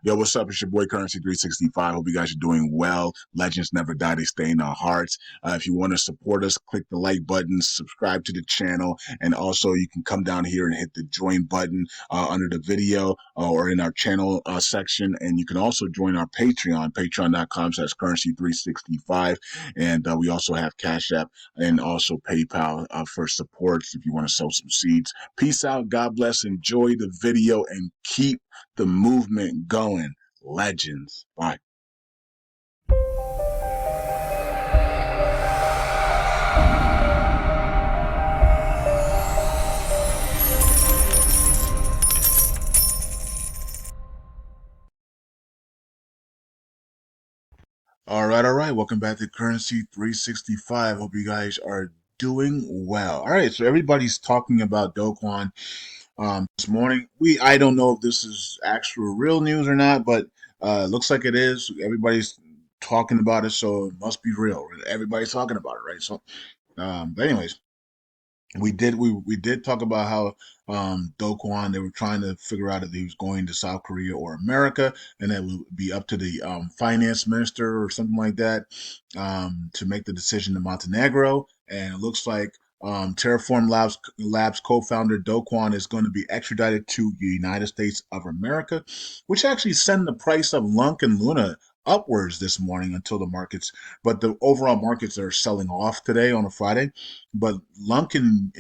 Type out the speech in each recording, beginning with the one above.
Yo, what's up? It's your boy Currency 365. Hope you guys are doing well. Legends never die, they stay in our hearts. If you want to support us, click the like button, subscribe to the channel, and also you can come down here and hit the join button under the video or in our channel section. And you can also join our Patreon, patreon.com/currency365. And we also have Cash App and also PayPal for supports if you want to sow some seeds. Peace out. God bless. Enjoy the video and keep the movement going. Legends. Bye. All right, all right. Welcome back to Currency 365. Hope you guys are doing well. All right, so everybody's talking about Do Kwon this morning. I don't know if this is actual real news or not, but looks like it is. Everybody's talking about it, so it must be real. Everybody's talking about it, right? So, but anyways, we did talk about how Do Kwon, they were trying to figure out if he was going to South Korea or America, and that would be up to the finance minister or something like that to make the decision to Montenegro. And it looks like Terraform Labs co-founder Do Kwon is going to be extradited to the United States of America, which actually sent the price of LUNC and Luna upwards this morning until the markets, but the overall markets are selling off today on a Friday. But LUNC and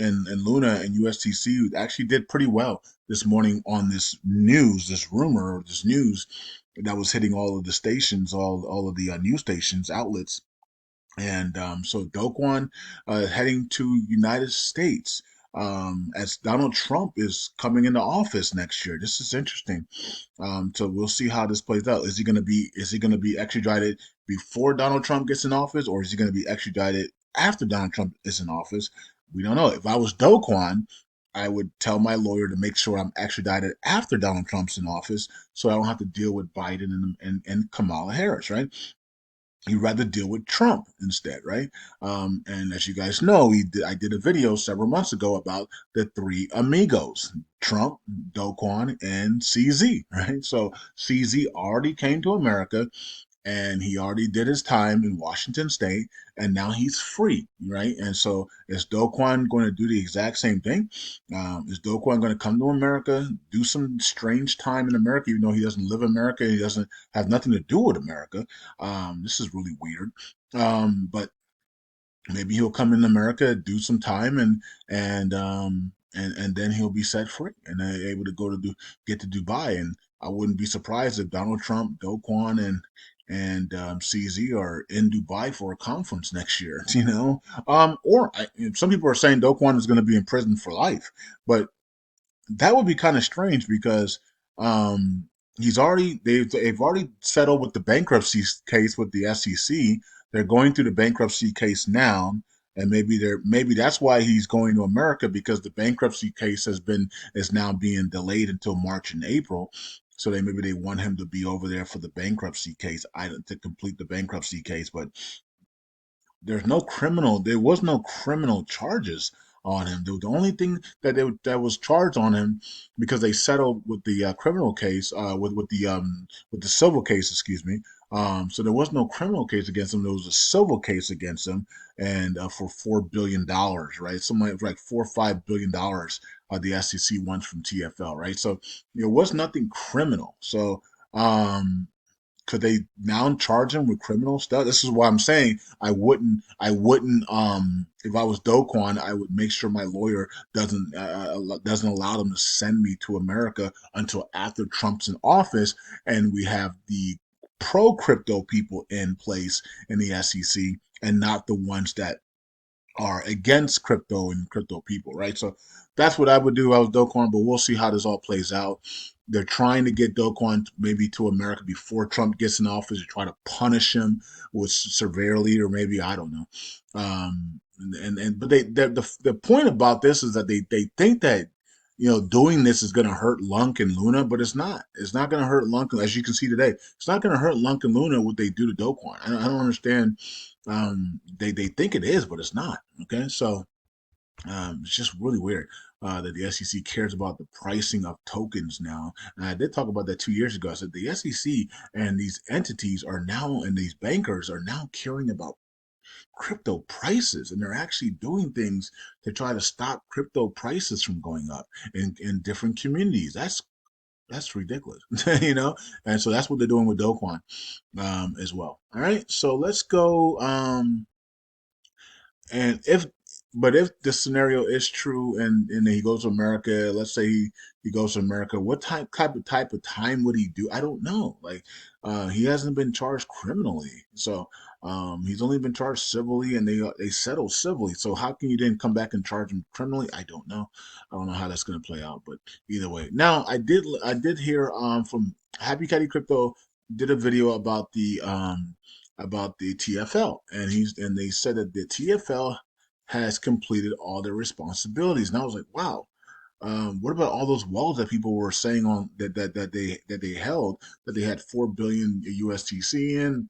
Luna and USTC actually did pretty well this morning on this news, this rumor, this news that was hitting all of the stations, all of the news stations, outlets. And so Do Kwon heading to United States as Donald Trump is coming into office next year. This is interesting. So we'll see how this plays out. Is he going to be extradited before Donald Trump gets in office, or is he going to be extradited after Donald Trump is in office? We don't know. If I was Do Kwon, I would tell my lawyer to make sure I'm extradited after Donald Trump's in office, so I don't have to deal with Biden and Kamala Harris, right? He'd rather deal with Trump instead, right? And as you guys know, I did a video several months ago about the three amigos: Trump, Do Kwon, and CZ, right? So CZ already came to America and he already did his time in Washington State, and now he's free, right? And so is Do Kwon going to do the exact same thing? Is Do Kwon going to come to America, do some strange time in America, even though he doesn't live in America, he doesn't have nothing to do with America? This is really weird. But maybe he'll come in America, do some time, and then he'll be set free and able to get to Dubai. And I wouldn't be surprised if Donald Trump, Do Kwon, and CZ are in Dubai for a conference next year. Some people are saying Do Kwon is going to be in prison for life, but that would be kind of strange because they've already settled with the bankruptcy case with the SEC. They're going through the bankruptcy case now, and maybe that's why he's going to America, because the bankruptcy case is now being delayed until March and April. So maybe they want him to be over there for the bankruptcy case, to complete the bankruptcy case. But there was no criminal charges on him. The only thing that was charged on him, because they settled with the criminal case, with the civil case, excuse me. So there was no criminal case against him. There was a civil case against him, and for $4 billion, right? Something like $4 or $5 billion. The SEC wants from TFL, right? So there was nothing criminal. So could they now charge him with criminal stuff? This is why I'm saying I wouldn't if I was Do Kwon, I would make sure my lawyer doesn't allow them to send me to America until after Trump's in office and we have the pro crypto people in place in the SEC, and not the ones that are against crypto and crypto people, right? So that's what I would do if I was Do Kwon, but we'll see how this all plays out. They're trying to get Do Kwon maybe to America before Trump gets in office, to try to punish him with severely, or maybe I don't know. But the point about this is that they think that doing this is going to hurt LUNC and Luna, but it's not. It's not going to hurt LUNC, as you can see today. It's not going to hurt LUNC and Luna what they do to Do Kwon. I don't understand. They think it is, but it's not. Okay, so It's just really weird that the SEC cares about the pricing of tokens now. And I did talk about that 2 years ago. I said the SEC and these entities are now, and these bankers are now caring about crypto prices, and they're actually doing things to try to stop crypto prices from going up in different communities. That's ridiculous, you know. And so that's what they're doing with Doquan as well. All right, so let's go. And if this scenario is true, and he goes to America, let's say he goes to America, what type of time would he do? I don't know. Like, he hasn't been charged criminally, so he's only been charged civilly, and they settle civilly. So how can you then come back and charge him criminally? I don't know. I don't know how that's going to play out, but either way. Now I did hear from Happy Caddy Crypto did a video about the TFL, and they said that the TFL has completed all their responsibilities. And I was like, wow. What about all those wallets that people were saying on that they held, that they had 4 billion USTC in,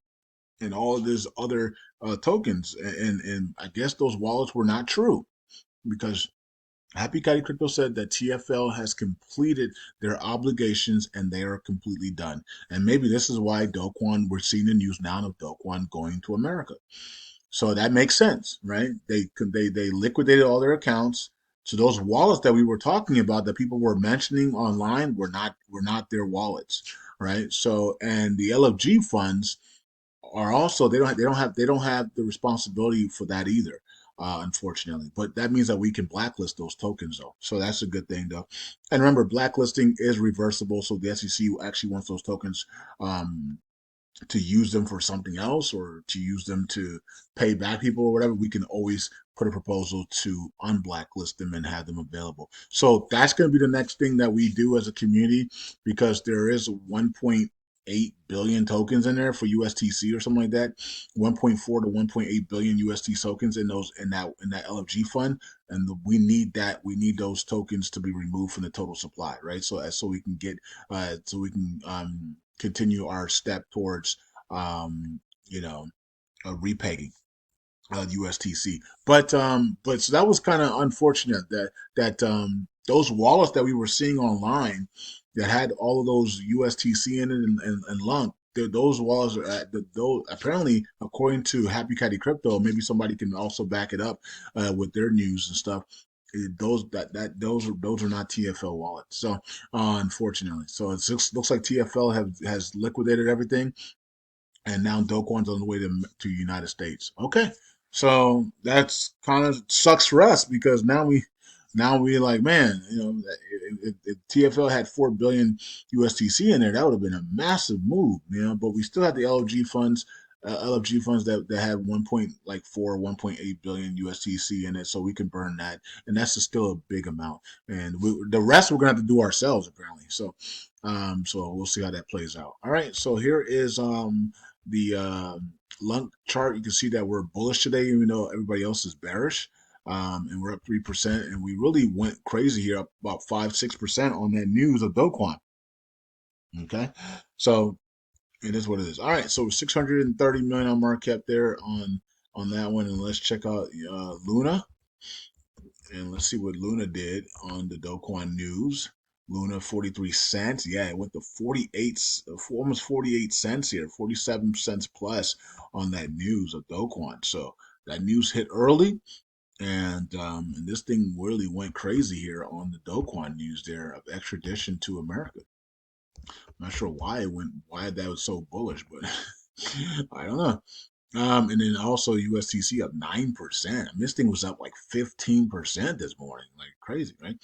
and all of these other tokens, and I guess those wallets were not true, because Happy Caddy Crypto said that TFL has completed their obligations and they are completely done. And maybe this is why Doquan, we're seeing the news now of Doquan going to America. So that makes sense, right? They liquidated all their accounts. So those wallets that we were talking about, that people were mentioning online, were not their wallets, right? So, and the LFG funds are also, they don't have the responsibility for that either, unfortunately. But that means that we can blacklist those tokens though, so that's a good thing though. And remember, blacklisting is reversible, so the SEC actually wants those tokens um, to use them for something else, or to use them to pay back people or whatever. We can always put a proposal to unblacklist them and have them available. So that's going to be the next thing that we do as a community, because there is 1.8 billion tokens in there for USTC or something like that. 1.4 to 1.8 billion UST tokens in that LFG fund, and we need those tokens to be removed from the total supply, right? So we can get so we can continue our step towards you know repegging USTC. But so that was kind of unfortunate that those wallets that we were seeing online that had all of those USTC in it, and LUNC. Those wallets are those, apparently, according to Happy Caddy Crypto. Maybe somebody can also back it up with their news and stuff. Those are not TFL wallets. So unfortunately, so it looks like TFL has liquidated everything, and now Doquan's on the way to United States. Okay, so that's kind of sucks for us, because now we like, man, if TFL had 4 billion USTC in there, that would have been a massive move, But we still had the LFG funds that have 1.8 billion USTC in it, so we can burn that, and that's still a big amount. And the rest we're gonna have to do ourselves, apparently. So we'll see how that plays out. All right, so here is the LUNC chart. You can see that we're bullish today, even though everybody else is bearish. And we're up 3%, and we really went crazy here, up about 5-6% on that news of Doquan. Okay, so it is what it is. All right, so 630 million on market cap there on that one, and let's check out Luna, and let's see what Luna did on the Doquan news. Luna 43 cents. Yeah, it went to 48, almost 48 cents here, 47 cents plus on that news of Doquan. So that news hit early, and this thing really went crazy here on the Doquan news there of extradition to America. I'm not sure why that was so bullish, but I don't know. And then also USTC up 9%. This thing was up like 15% this morning, like crazy, right?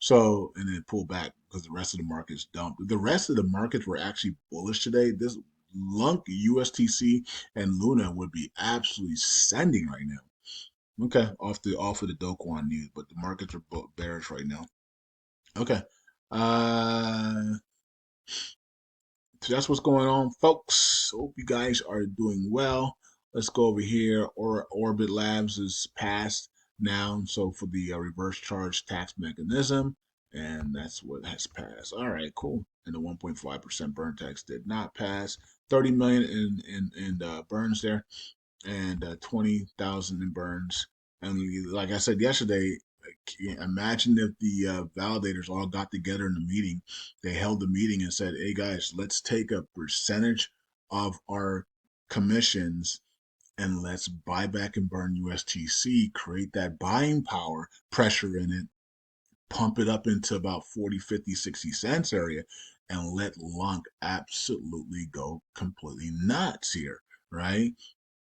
So, and then pull back because the rest of the markets dumped. The rest of the markets were actually bullish today. This LUNC, USTC, and Luna would be absolutely sending right now. Okay, off of the Doquan news, but the markets are bearish right now. Okay, uh, so that's what's going on, folks. Hope you guys are doing well. Let's go over here. Orbit Labs is passed now, so for the reverse charge tax mechanism, and that's what has passed. All right, cool. And the 1.5% burn tax did not pass. 30 million in burns there, and 20,000 in burns. And like I said yesterday, imagine if the validators all got together in a meeting. They held the meeting and said, "Hey guys, let's take a percentage of our commissions and let's buy back and burn USTC, create that buying power, pressure in it, pump it up into about 40, 50, 60 cents area, and let LUNC absolutely go completely nuts here, right?"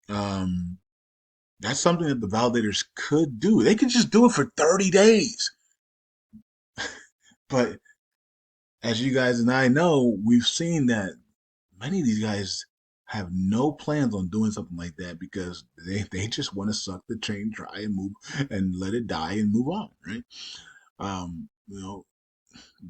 Um, that's something that the validators could do. They could just do it for 30 days. But as you guys and I know, we've seen that many of these guys have no plans on doing something like that because they just want to suck the train dry and move and let it die and move on, right? You know,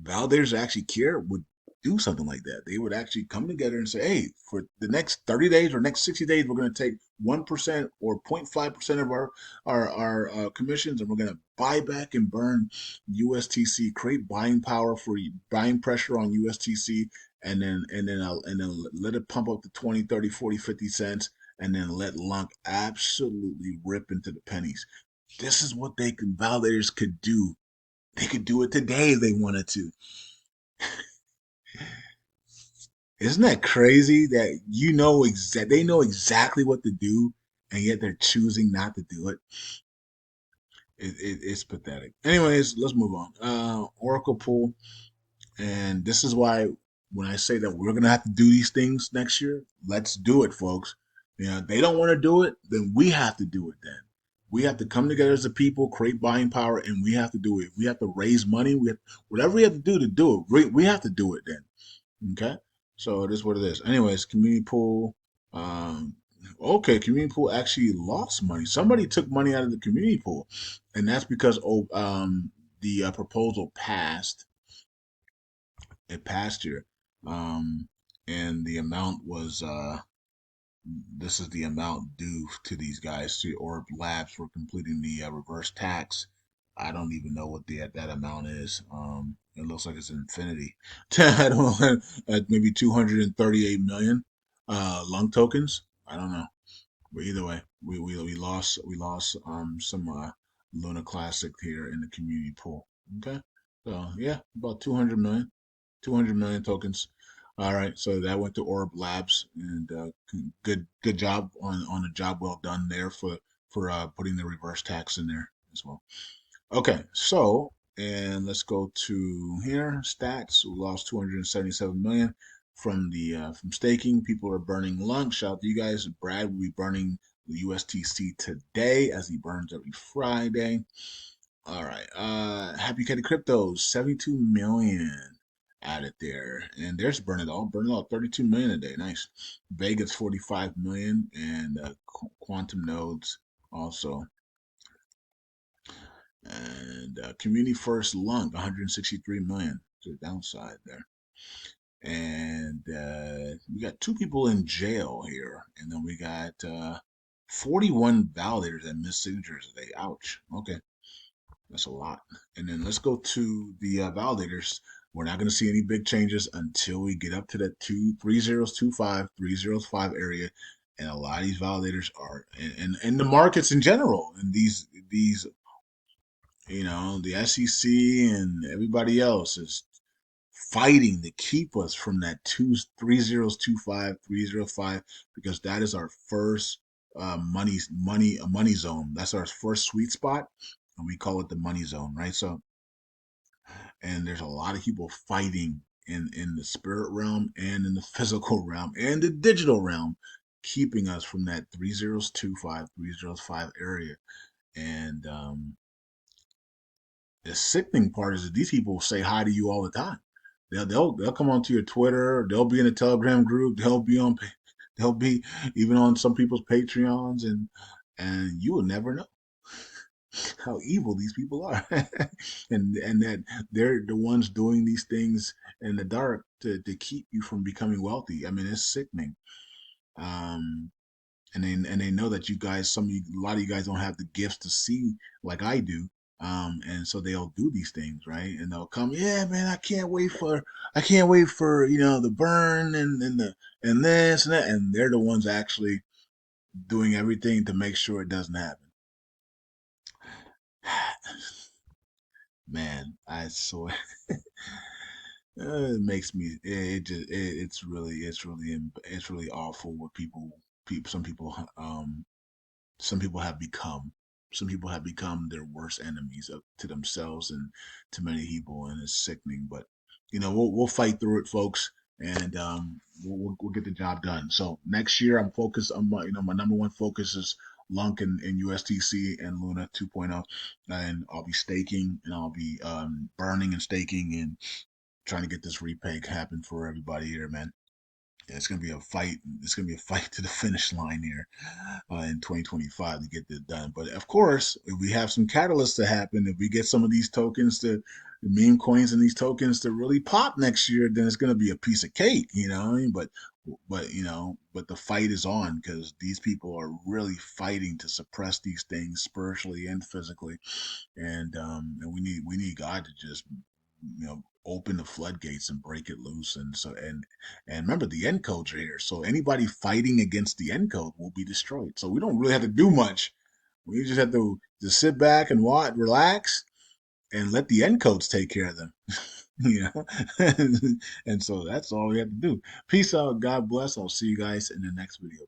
validators actually care would do something like that. They would actually come together and say, "Hey, for the next 30 days or next 60 days, we're going to take 1% or 0.5% of our commissions, and we're going to buy back and burn USTC, create buying power for buying pressure on USTC, and then let it pump up to 20, 30, 40, 50 cents, and then let LUNC absolutely rip into the pennies." This is what they can validators could do. They could do it today if they wanted to. Isn't that crazy that they know exactly what to do and yet they're choosing not to do it? It's pathetic. Anyways, let's move on. Oracle pool, and this is why when I say that we're gonna have to do these things next year, let's do it, folks. They don't want to do it, then we have to do it. Then we have to come together as a people, create buying power, and we have to do it. We have to raise money. Whatever we have to do it. We have to do it then. Okay, so it is what it is. Anyways, community pool. Um, okay, community pool actually lost money. Somebody took money out of the community pool, and that's because the proposal passed. It passed here, um, and the amount was this is the amount due to these guys to Orb Labs for completing the reverse tax. I don't even know what that amount is. It looks like it's infinity. I don't know, maybe 238 million lung tokens. I don't know, but either way, we lost some Luna Classic here in the community pool. Okay, so yeah, about 200 million. 200 million tokens. All right, so that went to Orb Labs, and good job on a job well done there for putting the reverse tax in there as well. Okay, so and let's go to here stats. We lost 277 million from staking. People are burning LUNC. Shout out to you guys. Brad will be burning the USTC today as he burns every Friday. All right. Happy Caddy Cryptos, 72 million added there. And there's burning all 32 million a day. Nice. Vegas 45 million and Quantum Nodes also. And Community First Lunk 163 million to the downside there. And we got two people in jail here. And then we got 41 validators that missed signatures today. Ouch. Okay. That's a lot. And then let's go to the validators. We're not going to see any big changes until we get up to that 3025, 305 area. And a lot of these validators are, and the markets in general, and these, the SEC and everybody else is fighting to keep us from that 3025, 305, because that is our first money zone. That's our first sweet spot, and we call it the money zone, right? So, and there's a lot of people fighting in the spirit realm and in the physical realm and the digital realm, keeping us from that 3025, 305 area. And the sickening part is that these people say hi to you all the time. They'll come onto your Twitter. They'll be in a Telegram group. They'll be even on some people's Patreons, and you will never know how evil these people are, and that they're the ones doing these things in the dark to keep you from becoming wealthy. I mean, it's sickening. Um, and they know that you guys, a lot of you guys don't have the gifts to see like I do. And so they'll do these things, right? And they'll come, yeah, man, I can't wait for the burn and this and that, and they're the ones actually doing everything to make sure it doesn't happen. Man, I swear, it makes me. It just. It's really. It's really awful what people. Some people have become. Some people have become their worst enemies to themselves and to many people, and it's sickening. But we'll fight through it, folks, and we'll get the job done. So next year, I'm focused. My number one focus is LUNC and USTC and Luna 2.0, and I'll be staking and I'll be burning and staking and trying to get this repay happen for everybody here, man. Yeah, it's gonna be a fight. It's gonna be a fight to the finish line here in 2025 to get this done. But of course, if we have some catalysts to happen, if we get some of these tokens to the meme coins and these tokens to really pop next year, then it's gonna be a piece of cake. You know what I mean? But the fight is on because these people are really fighting to suppress these things spiritually and physically, and we need God to just open the floodgates and break it loose. And remember, the end codes are here, so anybody fighting against the end code will be destroyed. So we don't really have to do much. We just have to just sit back and watch, relax, and let the end codes take care of them. you know and so that's all we have to do. Peace out. God bless. I'll see you guys in the next video.